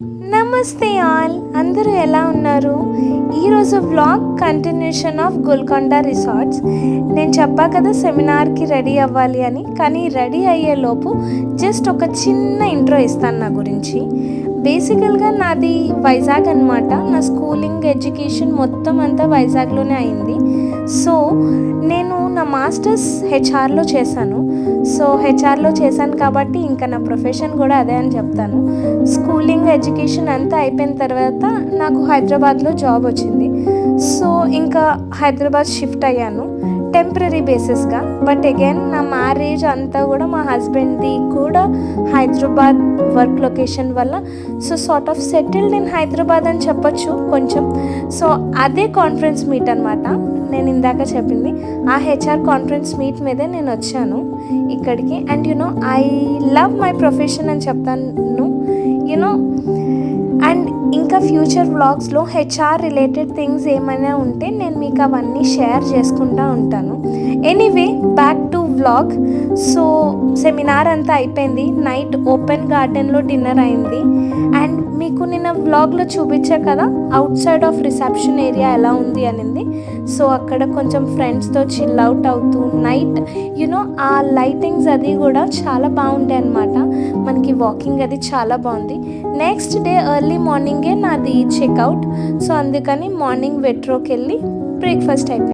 నమస్తే ఆల్, అందరూ ఎలా ఉన్నారు? ఈరోజు vlog continuation of Golconda resorts. నేను చెప్పా కదా సెమినార్కి రెడీ అవ్వాలి అని, కానీ రెడీ అయ్యేలోపు జస్ట్ ఒక చిన్న ఇంట్రో ఇస్తాను నా గురించి. బేసికల్గా నాది వైజాగ్ అనమాట. నా స్కూలింగ్ ఎడ్యుకేషన్ మొత్తం అంతా వైజాగ్లోనే అయింది. సో నేను నా మాస్టర్స్ హెచ్ఆర్లో చేశాను. హెచ్ఆర్లో చేశాను కాబట్టి ఇంకా నా ప్రొఫెషన్ కూడా అదే అని చెప్తాను. స్కూలింగ్ ఎడ్యుకేషన్ అంతా అయిపోయిన తర్వాత నాకు హైదరాబాద్లో జాబ్ వచ్చింది. సో ఇంకా హైదరాబాద్ షిఫ్ట్ అయ్యాను టెంపరీ బేసిస్గా. బట్ అగైన్ నా మ్యారేజ్ అంతా కూడా మా హస్బెండ్ది కూడా హైదరాబాద్ వర్క్ లొకేషన్ వల్ల sort of settled in Hyderabad అని చెప్పొచ్చు కొంచెం. అదే కాన్ఫరెన్స్ మీట్ అనమాట నేను ఇందాక చెప్పింది. ఆ హెచ్ఆర్ కాన్ఫరెన్స్ మీట్ మీదే నేను వచ్చాను ఇక్కడికి. And I love my profession అని చెప్తాను. అండ్ ఇంకా ఫ్యూచర్ వ్లాగ్స్లో హెచ్ఆర్ రిలేటెడ్ థింగ్స్ ఏమైనా ఉంటే నేను మీకు అవన్నీ షేర్ చేసుకుంటూ ఉంటాను. Anyway, back to vlog. Seminar అంతా అయిపోయింది. నైట్ ఓపెన్ గార్డెన్లో డిన్నర్ అయింది. అండ్ మీకు నిన్న వ్లాగ్లో చూపించా కదా out side of reception area ఎలా ఉంది అనింది. అక్కడ కొంచెం ఫ్రెండ్స్తో చిల్ అవుట్ అవుతూ నైట్ ఆ లైటింగ్స్ అది కూడా చాలా బాగుండే అనమాట. మనకి వాకింగ్ అది చాలా బాగుంది. నెక్స్ట్ డే ఎర్లీ మార్నింగే నాది చెక్అవుట్. అందుకని మార్నింగ్ వెట్రోకి వెళ్ళి బ్రేక్ఫాస్ట్ అయిపోయింది.